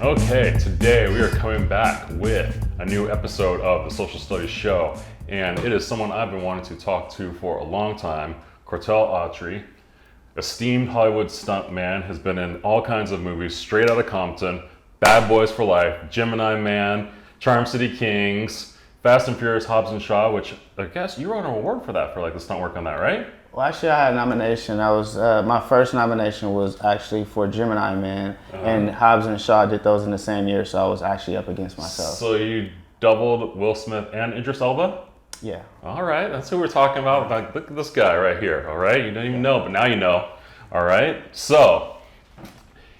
Okay, today we are coming back with a new episode of the Social Studies Show, and it is someone I've been wanting to talk to for a long time, Kortel Autrey, esteemed Hollywood Stuntman, has been in all kinds of movies, straight out of Compton, Bad Boys for Life, Gemini Man, Charm City Kings, Fast and Furious, Hobbies and Shaw, which I guess you won an award for that, for like the stunt work on that, right? Well, actually, I had a nomination. I was my first nomination was actually for Gemini Man, and Hobbies and Shaw did those in the same year, so I was actually up against myself. So you doubled Will Smith and Idris Elba? Yeah. All right, that's who we're talking about. Like, look at this guy right here, all right? You didn't even know, but now you know, all right? So,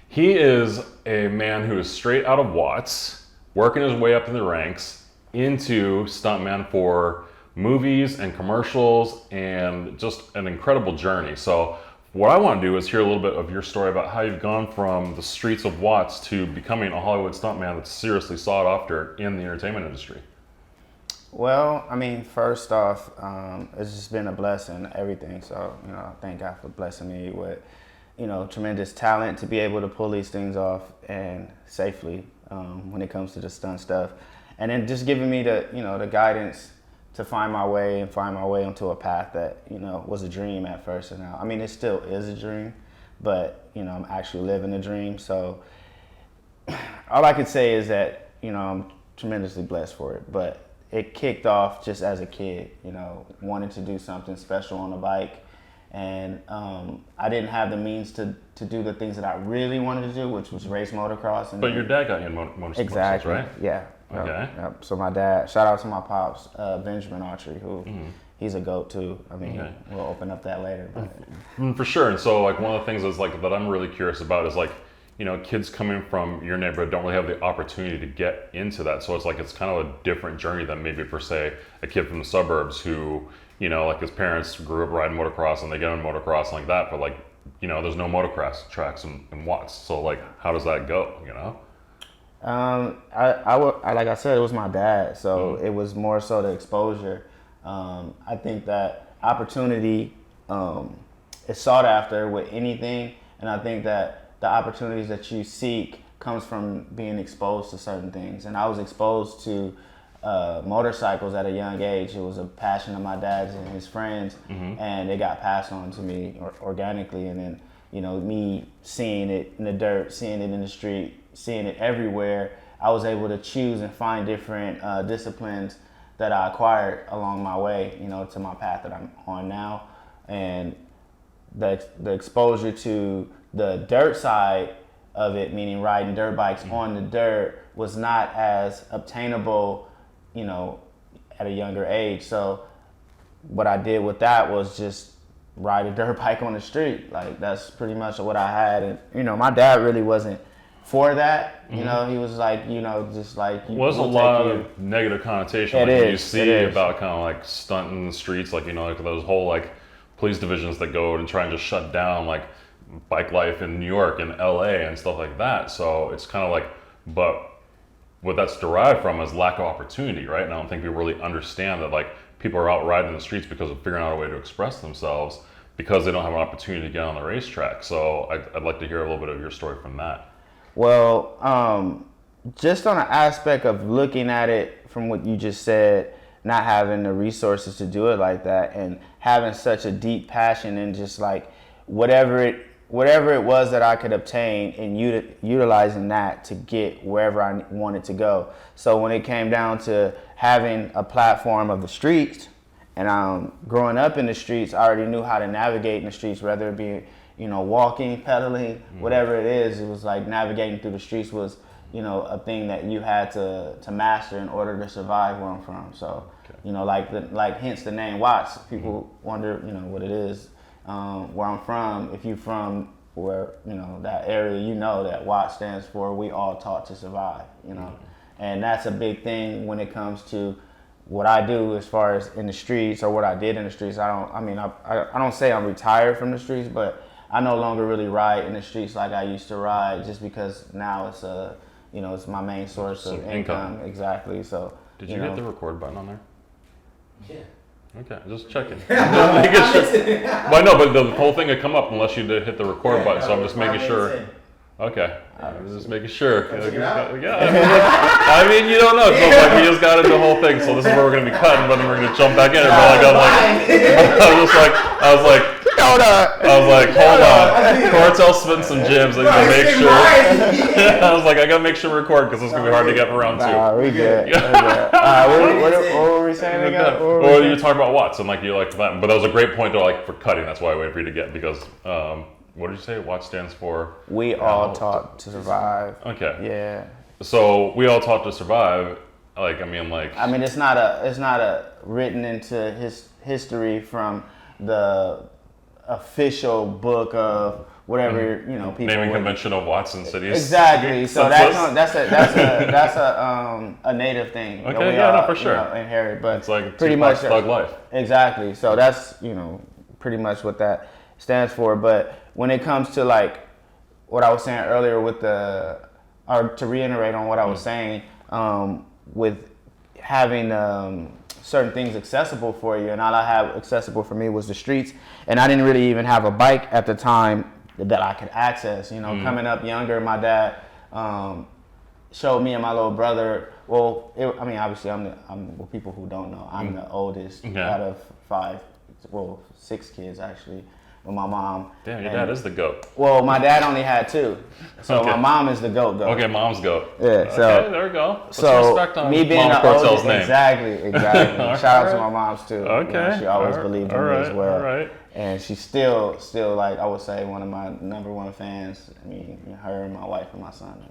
he is a man who is straight out of Watts, working his way up in the ranks into stuntman for movies and commercials, and just an incredible journey. So what I want to do is hear a little bit of your story about how you've gone from the streets of Watts to becoming a Hollywood stuntman that's seriously sought after in the entertainment industry. Well, I mean, first off, it's just been a blessing, everything. So, I thank God for blessing me with, tremendous talent to be able to pull these things off and safely when it comes to the stunt stuff. And then just giving me the guidance to find my way onto a path that, was a dream at first. And now, I mean, it still is a dream, but, I'm actually living the dream. So all I could say is that, I'm tremendously blessed for it. But it kicked off just as a kid, wanting to do something special on a bike. And I didn't have the means to do the things that I really wanted to do, which was race motocross. And but your dad got you in motorsports, exactly, right? Yeah. Okay. Yep. So my dad, shout out to my pops, Benjamin Autrey, who he's a GOAT too. I mean, we'll open up that later. But. For sure. And so like one of the things is like that I'm really curious about is like, kids coming from your neighborhood don't really have the opportunity to get into that. So it's like, it's kind of a different journey than maybe per se a kid from the suburbs who, like his parents grew up riding motocross and they get on motocross and like that, but like, there's no motocross tracks in Watts. So like, how does that go, Like I said, it was my dad, so it was more so the exposure. I think that opportunity is sought after with anything, and I think that the opportunities that you seek comes from being exposed to certain things. And I was exposed to motorcycles at a young age. It was a passion of my dad's and his friends, and it got passed on to me organically. And then, me seeing it in the dirt, seeing it in the street, seeing it everywhere, I was able to choose and find different disciplines that I acquired along my way, to my path that I'm on now. And the exposure to the dirt side of it, meaning riding dirt bikes on the dirt, was not as obtainable, at a younger age. So what I did with that was just ride a dirt bike on the street. Like, that's pretty much what I had. And, my dad really wasn't for that. He was like, just like... Well, there's a lot of negative connotation you see about kind of like stunting in the streets, like, like those whole like police divisions that go and try and just shut down like bike life in New York and LA and stuff like that. So it's kind of like, but what that's derived from is lack of opportunity, right? And I don't think people really understand that like people are out riding the streets because of figuring out a way to express themselves because they don't have an opportunity to get on the racetrack. So I'd like to hear a little bit of your story from that. Well, just on an aspect of looking at it from what you just said, not having the resources to do it like that, and having such a deep passion and just like whatever it was that I could obtain and utilizing that to get wherever I wanted to go. So when it came down to having a platform of the streets, and growing up in the streets, I already knew how to navigate in the streets, whether it be walking, pedaling, whatever it is. It was like navigating through the streets was, a thing that you had to master in order to survive where I'm from. So, like hence the name Watts. People wonder, what it is. Where I'm from, if you're from where, that area, that Watts stands for We All Taught to Survive, And that's a big thing when it comes to what I do as far as in the streets or what I did in the streets. I don't say I'm retired from the streets, but I no longer really ride in the streets like I used to ride, just because now it's it's my main source of income. Exactly. So did you hit the record button on there? Yeah. Okay, just checking. Making sure. Well, I know, but the whole thing would come up unless you did hit the record button. So I'm just making sure. Okay. I'm just making sure. Check it out. Yeah. I mean, you don't know. 'Cause like, he just got into the whole thing. So this is where we're gonna be cutting, but then we're gonna jump back in. But like, I was like, hold on. Kortel spent some gems. I gotta make sure. I was like, I gotta make sure we record because it's gonna be hard to get for round 2. Nah, we good. What were we saying again? Well, you talked about Watts and like you like that, but that was a great point to like for cutting. That's why I waited for you to get because what did you say? Watts stands for? We all taught to survive. Okay. Yeah. So we all taught to survive. I mean, it's not a written into history from the official book of whatever people. naming convention of Watts and cities. Exactly. So that's a native thing. Okay. That we Yeah. all, No, for sure. Inherit, but It's like pretty Tupac's much thug life. Exactly. So that's pretty much what that stands for. But when it comes to like what I was saying earlier with or to reiterate on what I was saying, with having certain things accessible for you, and all I have accessible for me was the streets, and I didn't really even have a bike at the time that I could access. Coming up younger, my dad showed me and my little brother. Well, obviously, well, people who don't know, I'm the oldest out of 6 kids actually. With my mom. Damn, your dad is the GOAT. Well, my dad only had 2, so Okay. my mom is the goat. Okay, mom's GOAT. Yeah, so okay, there we go. Put some so respect on me being Mom the Kortel's oldest, name. exactly. Shout out to my mom's too. Okay. She always believed in me as well. All right. And she's still like I would say one of my number 1 fans. I mean, her and my wife and my son.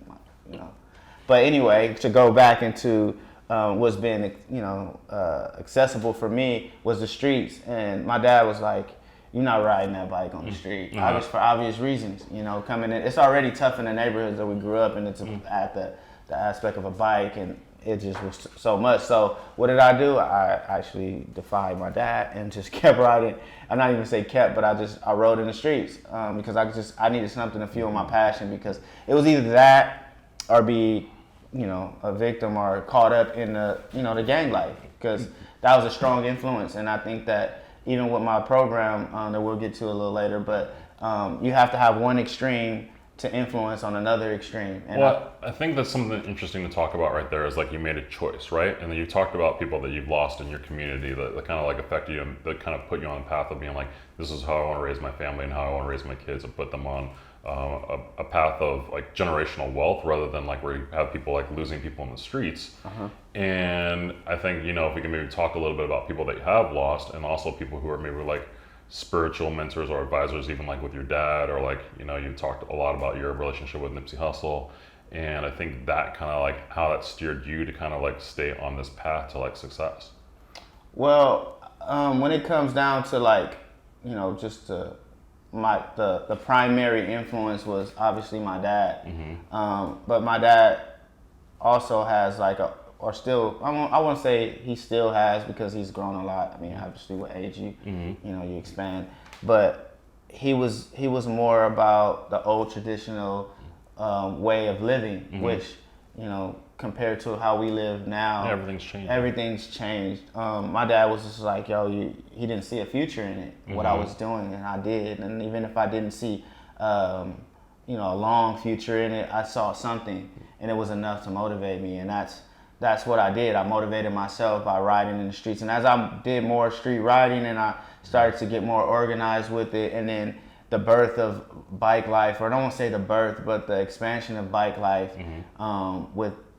But anyway, to go back into what's been accessible for me was the streets, and my dad was like, "You're not riding that bike on the street." For obvious reasons, coming in. It's already tough in the neighborhoods that we grew up in. It's at the aspect of a bike, and it just was so much. So what did I do? I actually defied my dad and just kept riding. I'm not even say kept, but I rode in the streets because I needed something to fuel my passion, because it was either that or be a victim or caught up in the gang life, because that was a strong influence. And I think that even with my program that we'll get to a little later, but you have to have one extreme to influence on another extreme. And I think that's something interesting to talk about right there is like you made a choice, right? And then you talked about people that you've lost in your community that kind of like affected you and that kind of put you on the path of being like, this is how I want to raise my family and how I want to raise my kids, and put them on a path of like generational wealth rather than like where you have people like losing people in the streets. And I think, if we can maybe talk a little bit about people that you have lost, and also people who are maybe like spiritual mentors or advisors, even like with your dad, or like, you talked a lot about your relationship with Nipsey Hussle. And I think that kind of like how that steered you to kind of like stay on this path to like success. Well, when it comes down to like, just the primary influence was obviously my dad. But my dad also has like I won't say he still has, because he's grown a lot. I mean, obviously with age you expand, but he was more about the old traditional way of living, which compared to how we live now, everyth's changed. My dad was just like, he didn't see a future in it, what I was doing, and I did. And even if I didn't see a long future in it, I saw something, and it was enough to motivate me. And that's what I did. I motivated myself by riding in the streets. And as I did more street riding and I started to get more organized with it, and then the birth of bike life, or I don't want to say the birth, but the expansion of bike life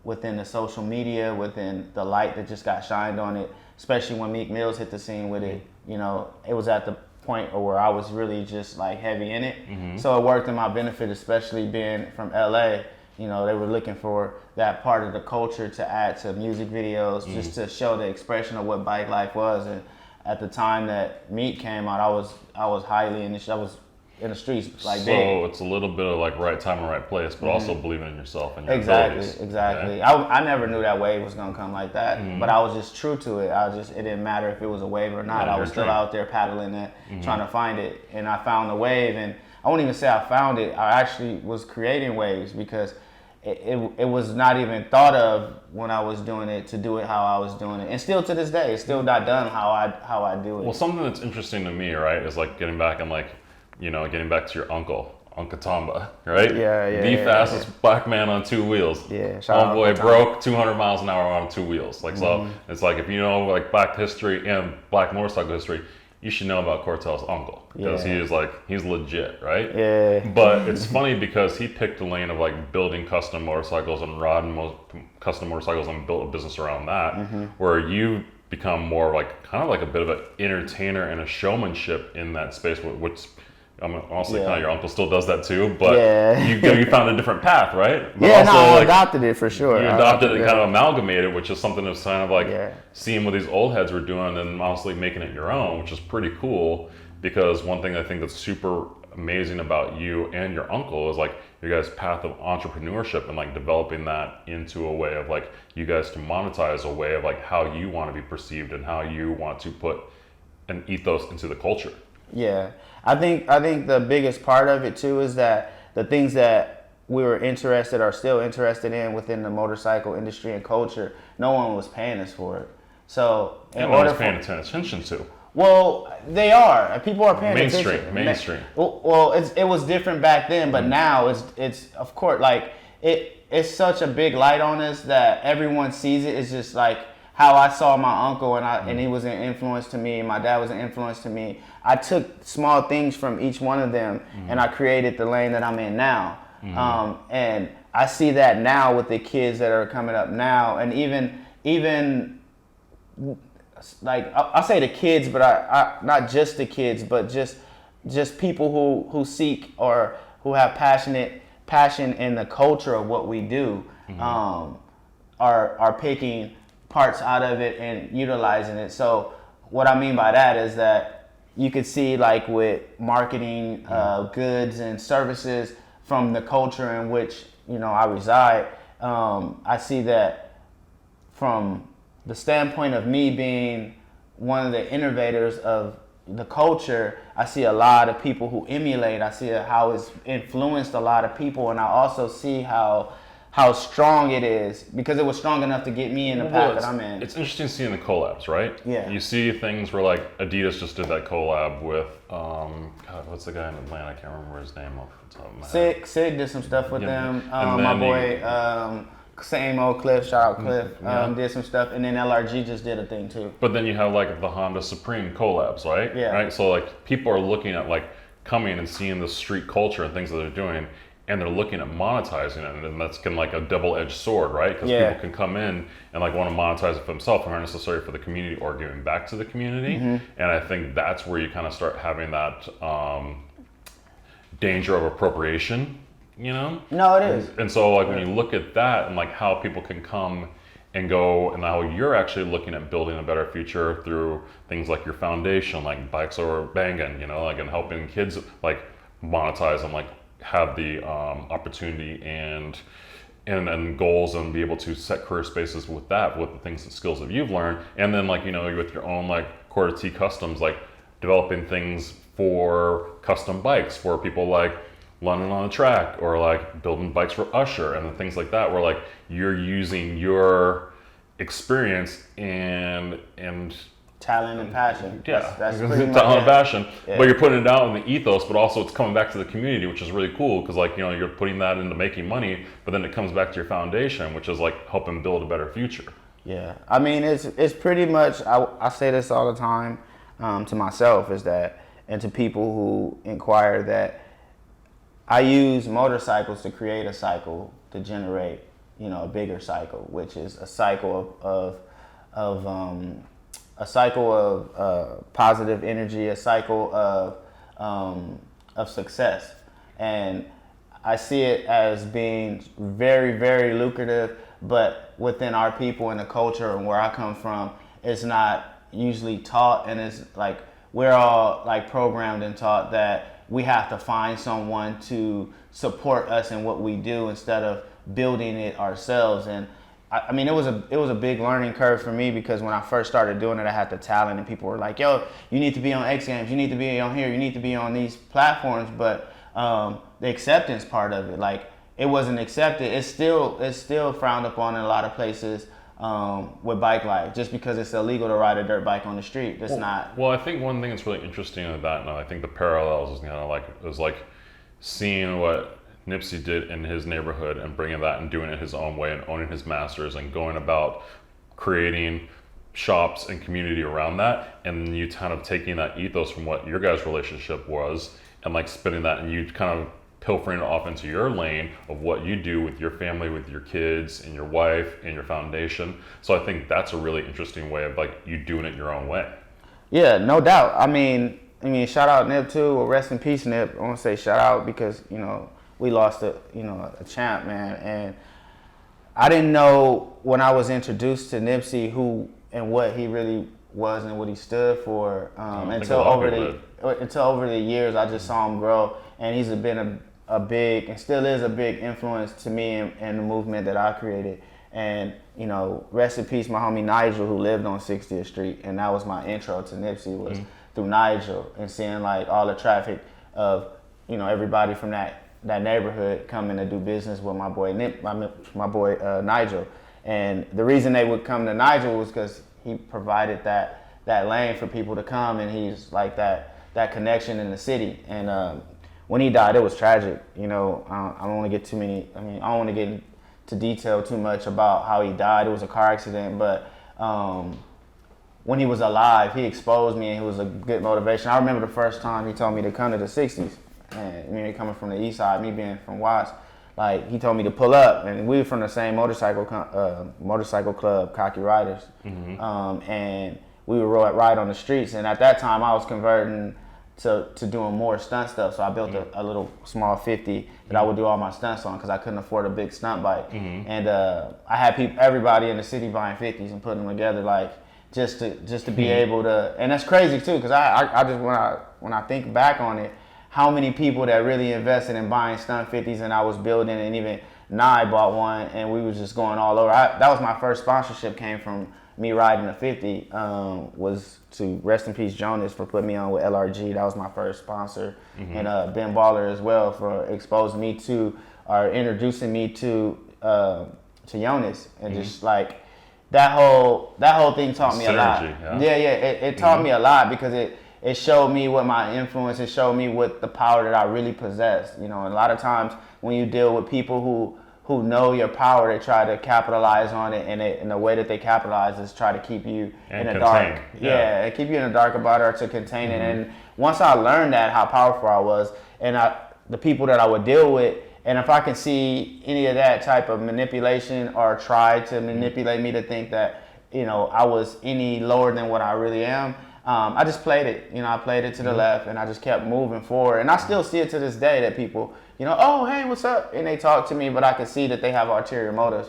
within the social media, within the light that just got shined on it, especially when Meek Mills hit the scene with it. It was at the point where I was really just like heavy in it. So it worked in my benefit, especially being from LA. They were looking for that part of the culture to add to music videos, just to show the expression of what bike life was. And at the time that Meek came out, I was highly in I was in the streets like big. So it's a little bit of like right time and right place, but also believing in yourself and your abilities. Exactly. I never knew that wave was gonna come like that, but I was just true to it. It didn't matter if it was a wave or not. I was still out there paddling it, trying to find it, and I found the wave. And I won't even say I found it. I actually was creating waves, because it was not even thought of when I was doing it to do it how I was doing it, and still to this day, it's still not done how I do it. Well, something that's interesting to me, right, is like getting back to your uncle. Uncle Tamba, right? Yeah, the fastest black man on two wheels. Yeah, shout out Homeboy Uncle Tamba. broke 200 miles an hour on two wheels. Like so, it's like if you know like black history and black motorcycle history, you should know about Kortel's uncle because he's legit, right? Yeah. But it's funny because he picked a lane of like building custom motorcycles and custom motorcycles and built a business around that, where you become more like kind of like a bit of an entertainer and a showmanship in that space, which I'm honestly kind of your uncle still does that too, but you found a different path, right? But Yeah, no, I adopted it for sure. You adopted it and kind of amalgamated, which is something that's kind of like seeing what these old heads were doing and honestly making it your own, which is pretty cool. Because one thing I think that's super amazing about you and your uncle is like your guys' path of entrepreneurship and like developing that into a way of like you guys to monetize a way of like how you want to be perceived and how you want to put an ethos into the culture. Yeah, I think the biggest part of it too is that the things that we were interested or still interested in within the motorcycle industry and culture, no one was paying us for it. So no one was paying attention to. Well, they are. People are paying attention. Mainstream. Well, it was different back then, but now it's of course like it's such a big light on us that everyone sees it. It's just like how I saw my uncle and he was an influence to me, and my dad was an influence to me. I took small things from each one of them and I created the lane that I'm in now. And I see that now with the kids that are coming up now, and even like I say the kids, but I not just the kids, but just people who seek or who have passion in the culture of what we do, are picking parts out of it and utilizing it. So what I mean by that is that you could see like with marketing goods and services from the culture in which I reside. I see that from the standpoint of me being one of the innovators of the culture, I see a lot of people who emulate. I see how it's influenced a lot of people, and I also see how strong it is because it was strong enough to get me in the path that I'm in. It's interesting seeing the collabs, right? Yeah. You see things where like Adidas just did that collab with God, what's the guy in Atlanta? I can't remember his name off the top of my head. Sig did some stuff with them. My boy, same old Cliff, shout out Cliff, did some stuff, and then LRG just did a thing too. But then you have like the Honda Supreme collabs, right? Yeah. Right. So like people are looking at like coming and seeing the street culture and things that they're doing, and they're looking at monetizing it, and that's kind of like a double-edged sword, right? Because people can come in and like want to monetize it for themselves, and aren't necessarily for the community or giving back to the community. And I think that's where you kind of start having that danger of appropriation. No, it is. And so like when you look at that and like how people can come and go, and how you're actually looking at building a better future through things like your foundation, like Bikes Over Bangin', like and helping kids like monetize and like have the opportunity and goals and be able to set career spaces with that, with the things and skills that you've learned, and then like with your own like Quarter T Customs, like developing things for custom bikes for people like London on the Track, or like building bikes for Usher and things like that, where like you're using your experience and talent and passion. Yeah, that's talent pretty much and passion. Yeah. But you're putting it out in the ethos, but also it's coming back to the community, which is really cool because like you're putting that into making money, but then it comes back to your foundation, which is like helping build a better future. Yeah, I mean it's pretty much. I say this all the time to myself is that, and to people who inquire, that I use motorcycles to create a cycle to generate a bigger cycle, which is a cycle of positive energy, a cycle of success. And I see it as being very, very lucrative, but within our people and the culture and where I come from, it's not usually taught, and it's like we're all like programmed and taught that we have to find someone to support us in what we do instead of building it ourselves. And I mean, it was a big learning curve for me, because when I first started doing it, I had the talent, and people were like, "Yo, you need to be on X Games, you need to be on here, you need to be on these platforms." But the acceptance part of it, like, it wasn't accepted. It's still frowned upon in a lot of places with bike life, just because it's illegal to ride a dirt bike on the street. It's not. Well, I think one thing that's really interesting about that, and I think the parallels is seeing what Nipsey did in his neighborhood and bringing that and doing it his own way and owning his masters and going about creating shops and community around that, and you kind of taking that ethos from what your guys' relationship was and like spinning that, and you kind of pilfering it off into your lane of what you do with your family, with your kids and your wife and your foundation. So I think that's a really interesting way of like you doing it your own way. Yeah, no doubt. I mean, shout out Nip too. Well, rest in peace, Nip. I want to say shout out because we lost a champ, man. And I didn't know when I was introduced to Nipsey who and what he really was and what he stood for until over the years. I just saw him grow, and he's been a big and still is a big influence to me and the movement that I created. And rest in peace, my homie Nigel, who lived on 60th Street, and that was my intro to Nipsey was through Nigel and seeing like all the traffic of everybody from that neighborhood coming to do business with my boy my boy Nigel. And the reason they would come to Nigel was because he provided that lane for people to come, and he's like that connection in the city. And when he died, it was tragic. I don't want to get too many. I don't want to get into detail too much about how he died. It was a car accident, but when he was alive, he exposed me, and he was a good motivation. I remember the first time he told me to come to the 60s, and coming from the east side, me being from Watts, like he told me to pull up, and we were from the same motorcycle club, Cocky Riders, and we would ride on the streets. And at that time, I was converting to doing more stunt stuff, so I built a little small 50 that I would do all my stunts on because I couldn't afford a big stunt bike. And I had everybody in the city buying 50s and putting them together, like just to be able to. And that's crazy too, because I just when I think back on it, how many people that really invested in buying stunt 50s, and I was building, and even Nye bought one, and we was just going all over. That was my first sponsorship, came from me riding a 50, was to rest in peace Jonas for putting me on with LRG. That was my first sponsor. And Ben Baller as well for exposing me to, or introducing me to Jonas. And just like that whole thing taught me a lot. It taught me a lot because it showed me what my influence, it showed me what the power that I really possessed. And a lot of times when you deal with people who know your power, they try to capitalize on it, and the way that they capitalize is try to keep you in the dark. Yeah, keep you in the dark about it, or to contain it. And once I learned that, how powerful I was, and the people that I would deal with, and if I can see any of that type of manipulation or try to manipulate me to think that I was any lower than what I really am, I just played it. I played it to the left, and I just kept moving forward. And I still see it to this day that people, oh, hey, what's up? And they talk to me, but I can see that they have ulterior motives.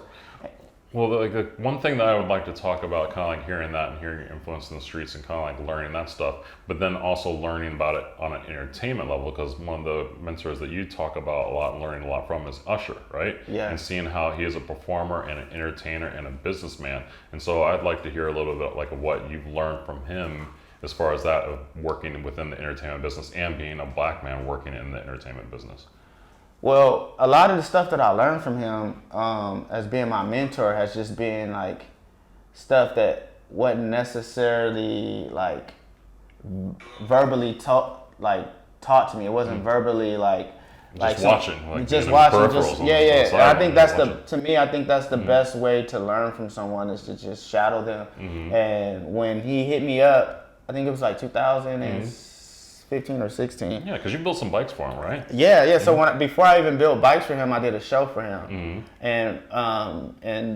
Well, the one thing that I would like to talk about, kind of like hearing that and hearing your influence in the streets and kind of like learning that stuff, but then also learning about it on an entertainment level, because one of the mentors that you talk about a lot and learning a lot from is Usher, right? Yeah. And seeing how he is a performer and an entertainer and a businessman. And so I'd like to hear a little bit like of what you've learned from him as far as that of working within the entertainment business and being a black man working in the entertainment business. Well, a lot of the stuff that I learned from him as being my mentor has just been like stuff that wasn't necessarily like verbally taught to me. It wasn't verbally just watching. I think that's I think that's the best way to learn from someone, is to just shadow them. And when he hit me up, I think it was like 2015 or 16. Yeah, because you built some bikes for him, right? Yeah. So before I even built bikes for him, I did a show for him. And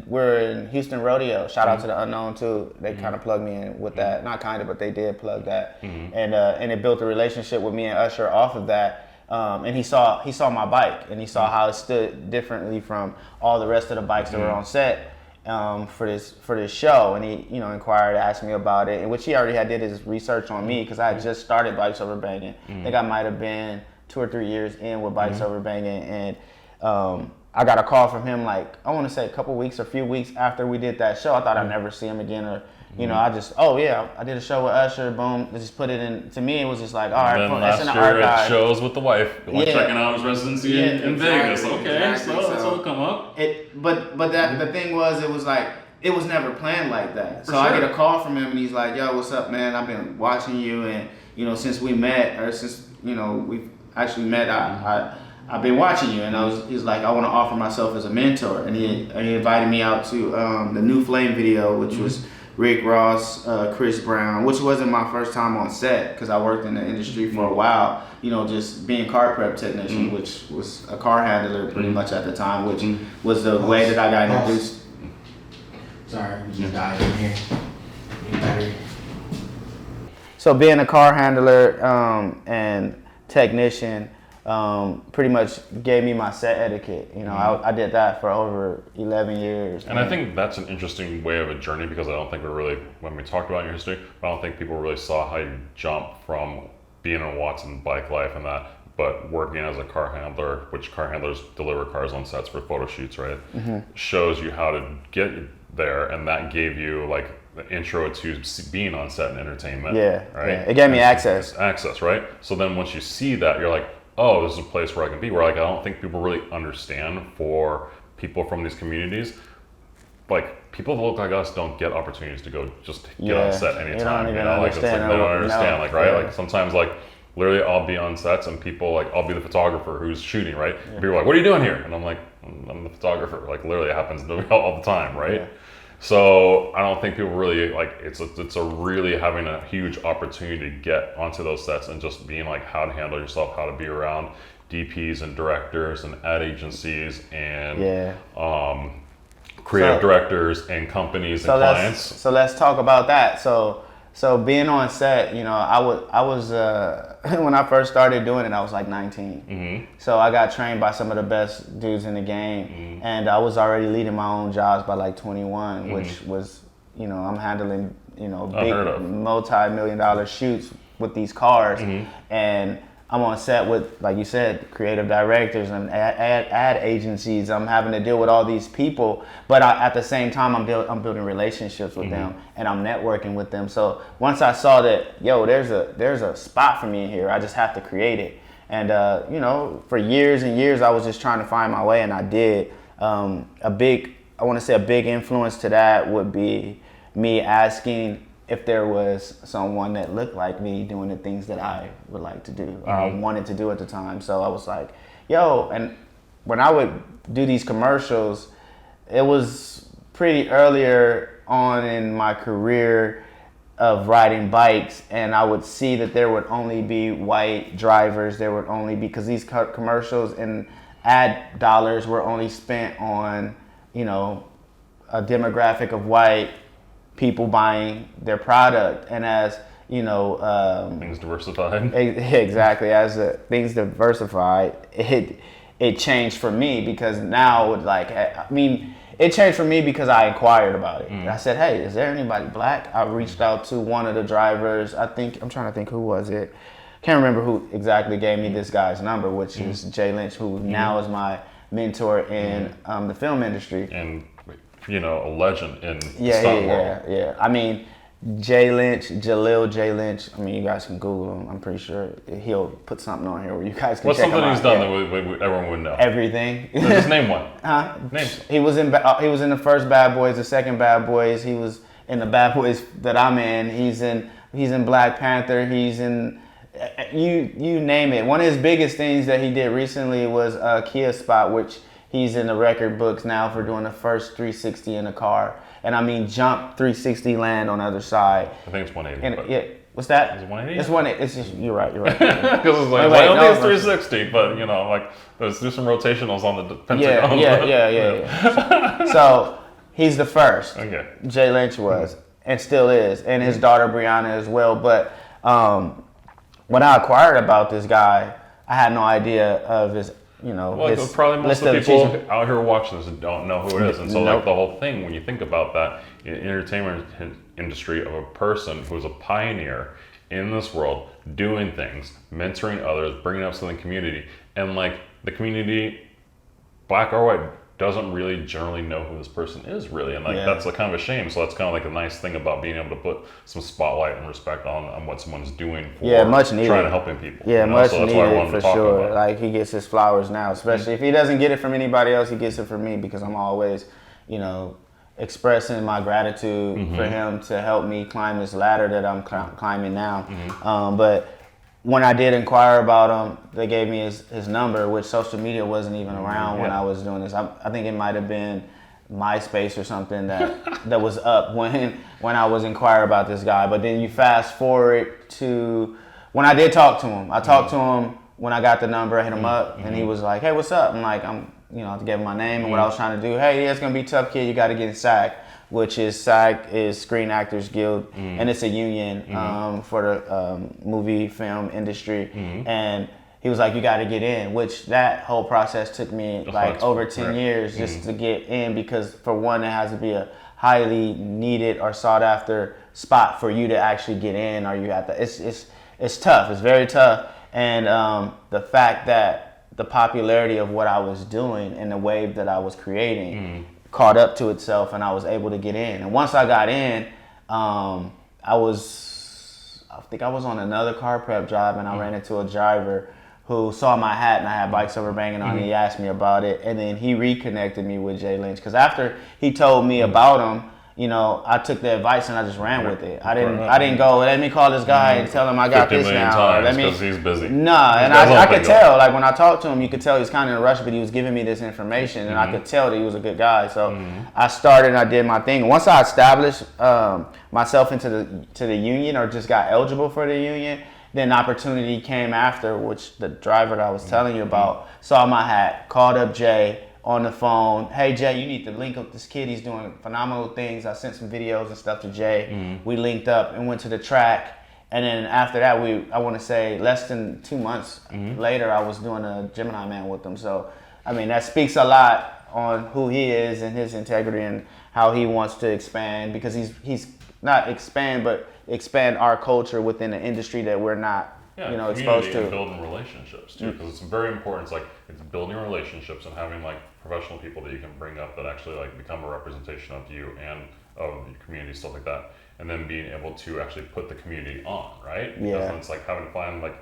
we're in Houston Rodeo. Shout out to the Unknown too. They kind of plugged me in with that. Not kind of, but they did plug that. And it built a relationship with me and Usher off of that. And he saw my bike, and he saw how it stood differently from all the rest of the bikes that were on set. For this show, and he inquired, asked me about it, in which he already did his research on me, because I had just started Bikes Over Banging. I think I might have been 2 or 3 years in with Bikes Over Banging, and I got a call from him like, I want to say a few weeks after we did that show. I thought I'd never see him again, or I did a show with Usher, boom, just put it in. To me, it was just like, all right, it's in the archive. Shows with the wife, checking out his residency in Vegas. Okay, so that's what come up. But the thing was, it was like, it was never planned like that. So I get a call from him, and he's like, yo, what's up, man? I've been watching you, and since we met, or since we've actually met, I've been watching you, and he's like, I want to offer myself as a mentor, and he invited me out to the New Flame video, which was Rick Ross, Chris Brown, which wasn't my first time on set because I worked in the industry for a while, you know, just being car prep technician, which was a car handler pretty much at the time, which was the way that I got introduced. Sorry, we just died in here. Battery. So being a car handler and technician pretty much gave me my set etiquette. You know, I did that for over 11 years. And I think that's an interesting way of a journey because I don't think when we talked about your history, I don't think people really saw how you jump from being in Watson bike life and that, but working as a car handler, which car handlers deliver cars on sets for photo shoots, right? Shows you how to get there, and that gave you like the intro to being on set and entertainment. Yeah, right. Yeah. It gave me access. Access, right? So then once you see that, you're like, oh, this is a place where I can be. Where like I don't think people really understand for people from these communities, like people that look like us don't get opportunities to go just get on set anytime. They you don't know, like it's like they don't understand, no. like right, like sometimes like. Literally, I'll be on sets and people like, I'll be the photographer who's shooting, right? Yeah. People are like, what are you doing here? And I'm like, I'm the photographer. Like literally it happens all the time, right? Yeah. So I don't think people really like, it's a really having a huge opportunity to get onto those sets and just being like how to handle yourself, how to be around DPs and directors and ad agencies and creative directors and companies and clients. So let's talk about that. So being on set, you know, I was when I first started doing it, I was like 19. So I got trained by some of the best dudes in the game, and I was already leading my own jobs by like 21, which was, you know, I'm handling, you know, big multi-million-dollar shoots with these cars, and I'm on set with, like you said, creative directors and ad agencies. I'm having to deal with all these people, but at the same time, I'm building relationships with them, and I'm networking with them. So once I saw that, yo, there's a spot for me in here, I just have to create it. And you know, for years and years, I was just trying to find my way, and I did. A big influence to that would be me asking if there was someone that looked like me doing the things that I would like to do, or I wanted to do at the time. So I was like, yo, and when I would do these commercials, it was pretty earlier on in my career of riding bikes, and I would see that there would only be white drivers. There would only be, because these commercials and ad dollars were only spent on, you know, a demographic of white people buying their product. And as you know, things diversified. Exactly, as things diversified, it changed for me, because now it changed for me because I inquired about it. I said, hey, is there anybody black? I reached out to one of the drivers. I'm trying to think, who was it? Can't remember who exactly gave me this guy's number, which is Jay Lynch, who now is my mentor in the film industry. And you know, a legend in the stunt world. Yeah. I mean, Jalil J. Lynch. I mean, you guys can Google him. I'm pretty sure he'll put something on here where you guys can What's check him out. What's something he's done that everyone would know? Everything. Just name one. Name. He was in the first Bad Boys, the second Bad Boys. He was in the Bad Boys that I'm in. He's in Black Panther. He's in you name it. One of his biggest things that he did recently was a Kia spot, which he's in the record books now for doing the first 360 in a car. And I mean, jump 360 land on the other side. I think it's 180. And, yeah, what's that? Is it 180? It's 180. It's just, you're right. Because it's like, I don't think it's 360, but you know, like there's some rotationals on the pentagon. Yeah. So he's the first. Okay. Jay Lynch was and still is, and his daughter Brianna as well. But when I inquired about this guy, I had no idea of his. You know, well, probably most of the people out here watching this don't know who it is, and so like the whole thing, when you think about that entertainment industry of a person who's a pioneer in this world, doing things, mentoring others, bringing up something community, and like the community, black or white, doesn't really generally know who this person is really, and like that's a kind of a shame. So that's kind of like a nice thing about being able to put some spotlight and respect on what someone's doing for much needed. Trying to helping people. Yeah, you know? much so that's needed why I wanted for to talk sure. about. Like he gets his flowers now, especially if he doesn't get it from anybody else, he gets it from me, because I'm always, you know, expressing my gratitude for him to help me climb this ladder that I'm climbing now. But when I did inquire about him, they gave me his number, which social media wasn't even around when I was doing this. I think it might have been MySpace or something that was up when I was inquiring about this guy. But then you fast forward to when I did talk to him. I talked to him when I got the number, I hit him up, and he was like, "Hey, what's up?" I'm like, I gave him my name and what I was trying to do. Hey, yeah, it's gonna be tough, kid. You got to get in SAG, which is Screen Actors Guild, and it's a union for the movie film industry. And he was like, you got to get in, which that whole process took me like over 10 years just to get in, because for one, it has to be a highly needed or sought after spot for you to actually get in, or you have to, it's tough. It's very tough. And the fact that the popularity of what I was doing and the wave that I was creating caught up to itself, and I was able to get in. And once I got in, I think I was on another car prep job, and I ran into a driver who saw my hat and I had Bikes Over Banging on, and he asked me about it, and then he reconnected me with Jay Lynch, because after he told me about him, I took the advice and I just ran with it. I didn't go, let me call this guy and tell him I got this now. Because he's busy. Nah, and I could tell, like when I talked to him, you could tell he was kind of in a rush, but he was giving me this information, and I could tell that he was a good guy. So I started and I did my thing. Once I established myself into the union, or just got eligible for the union, then opportunity came after, which the driver that I was telling you about saw my hat, called up Jay on the phone. Hey Jay, you need to link up this kid. He's doing phenomenal things. I sent some videos and stuff to Jay. We linked up and went to the track. And then after that, I want to say less than 2 months later, I was doing a Gemini Man with him. So, I mean, that speaks a lot on who he is and his integrity and how he wants to expand, because he's not expand, but expand our culture within the industry that we're not, exposed to. And building relationships too, because it's very important. It's building relationships and having like professional people that you can bring up that actually like become a representation of you and of your community, stuff like that. And then being able to actually put the community on, right? Because it's like having to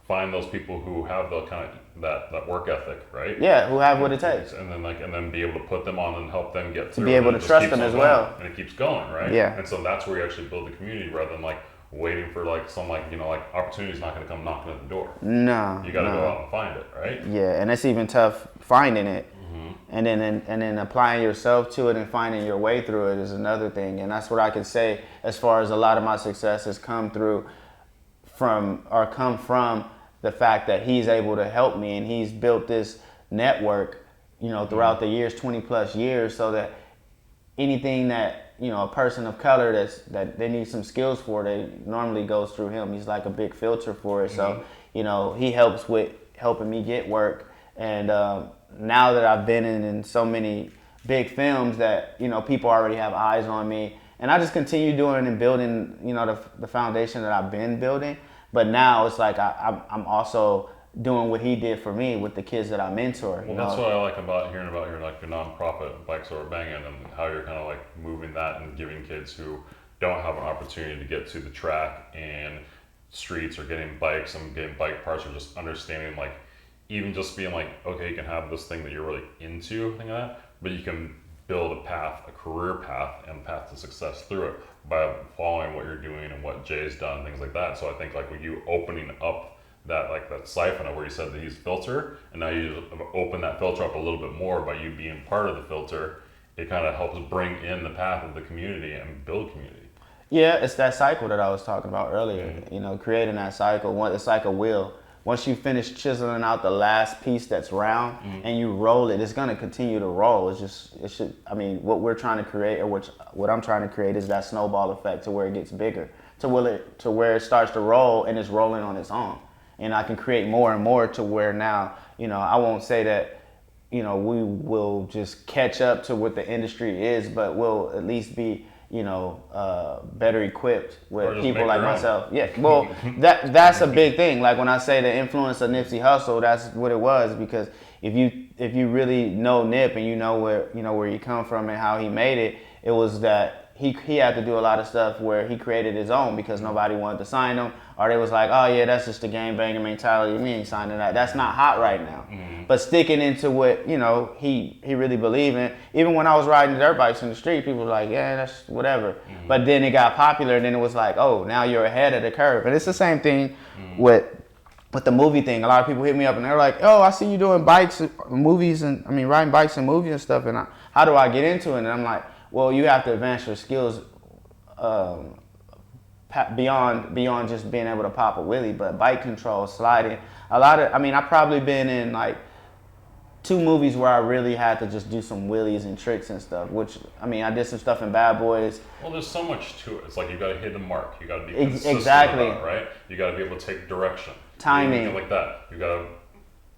find those people who have the kind of that work ethic, right? Yeah, who have what it takes. And then be able to put them on and help them get through. To be able to trust them as well. And it keeps going, right? Yeah. And so that's where you actually build the community, rather than like waiting for like some opportunity's not going to come knocking at the door. No. You got to go out and find it, right? Yeah, and it's even tough finding it. And then applying yourself to it and finding your way through it is another thing. And that's what I can say as far as a lot of my success has come from the fact that he's able to help me, and he's built this network, throughout the years, 20 plus years, so that anything that, a person of color that they need some skills for, they normally goes through him. He's like a big filter for it. So, he helps with helping me get work. And now that I've been in so many big films that, people already have eyes on me, and I just continue doing and building, the foundation that I've been building. But now it's like I'm also doing what he did for me with the kids that I mentor. Well, that's what I like about hearing about your nonprofit, Bikes Over Banging, and how you're kind of like moving that and giving kids who don't have an opportunity to get to the track and streets, or getting bikes and getting bike parts, or just understanding like, even just being like, okay, you can have this thing that you're really into, thing like that, but you can build a career path and path to success through it by following what you're doing and what Jay's done, things like that. So I think like with you opening up that siphon of where you said that he's filter, and now you just open that filter up a little bit more by you being part of the filter, it kind of helps bring in the path of the community and build community. Yeah, it's that cycle that I was talking about earlier. Creating that cycle. It's like a wheel. Once you finish chiseling out the last piece that's round and you roll it, it's going to continue to roll. What we're trying to create, or what I'm trying to create, is that snowball effect to where it gets bigger, to where it starts to roll and it's rolling on its own. And I can create more and more to where now, I won't say that, we will just catch up to what the industry is, but we'll at least be, better equipped with people like myself. Yeah, well, that's a big thing. Like when I say the influence of Nipsey Hussle, that's what it was. Because if you really know Nip and you know where you come from and how he made it, it was that he had to do a lot of stuff where he created his own, because nobody wanted to sign him, or they was like, oh yeah, that's just the gang banging mentality. We ain't signing that. That's not hot right now. But sticking into what he really believed in. Even when I was riding dirt bikes in the street, people were like, yeah, that's whatever. But then it got popular, and then it was like, oh, now you're ahead of the curve. And it's the same thing with with the movie thing, a lot of people hit me up and they're like, "Oh, I see you doing bikes, movies, and riding bikes and movies and stuff. And how do I get into it?" And I'm like, "Well, you have to advance your skills beyond just being able to pop a wheelie, but bike control, sliding. I've probably been in like 2 movies where I really had to just do some wheelies and tricks and stuff. Which I did some stuff in Bad Boys. Well, there's so much to it. It's like you got to hit the mark. You got to be consistent exactly about it, right? You got to be able to take direction, timing, anything like that. You got to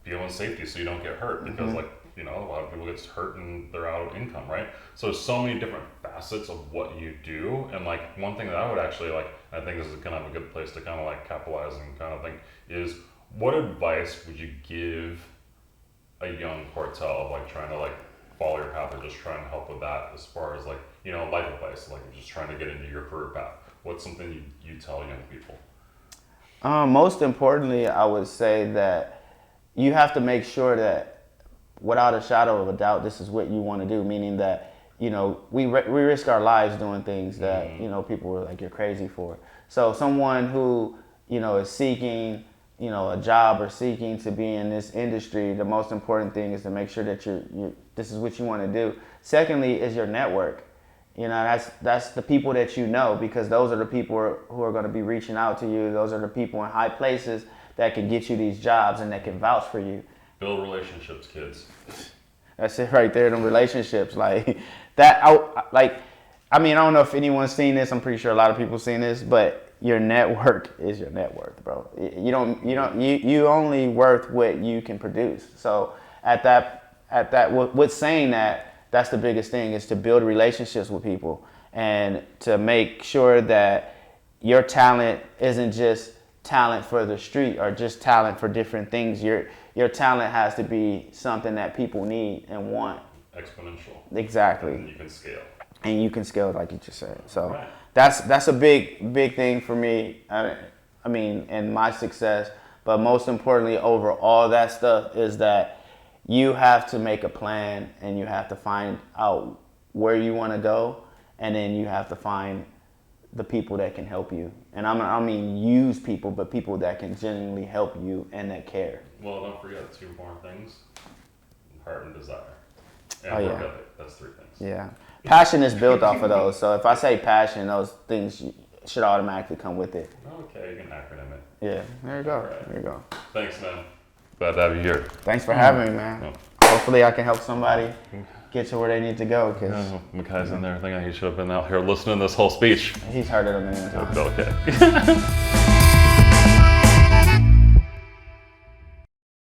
be on safety so you don't get hurt because a lot of people get hurt and they're out of income, right? So there's so many different facets of what you do, and like one thing that I would actually like, I think this is kind of a good place to kind of like capitalize and kind of think is, what advice would you give a young Kortel of like trying to like follow your path or just trying to help with that as far as like, life advice, like just trying to get into your career path? What's something you tell young people? Most importantly, I would say that you have to make sure that without a shadow of a doubt, this is what you want to do, meaning that, we risk our lives doing things that, people were like, you're crazy for. So someone who, is seeking, a job or seeking to be in this industry, the most important thing is to make sure that this is what you want to do. Secondly is your network. That's the people that because those are the people who are going to be reaching out to you. Those are the people in high places that can get you these jobs and that can vouch for you. Build relationships, kids. That's it right there, them relationships. Like that, I don't know if anyone's seen this. I'm pretty sure a lot of people have seen this, but your network is your net worth, bro. You only worth what you can produce. So with saying that, that's the biggest thing, is to build relationships with people and to make sure that your talent isn't just talent for the street or just talent for different things. Your talent has to be something that people need and want. Exponential. Exactly. And you can scale. And you can scale, like you just said. So right. That's a big thing for me. In my success. But most importantly, over all that stuff, is that you have to make a plan and you have to find out where you want to go, and then you have to find the people that can help you. And use people, but people that can genuinely help you and that care. Well, don't forget 2 more things: heart and desire. And work ethic. That's 3 things. Yeah. Passion is built off of those. So if I say passion, those things should automatically come with it. Okay, you can acronym it. Yeah, there you go. Right. There you go. Thanks, man. Glad to have you here. Thanks for having me, man. Yeah. Hopefully I can help somebody get to where they need to go. Makai's in there. I think he should have been out here listening to this whole speech. He's heard it a million times. Okay.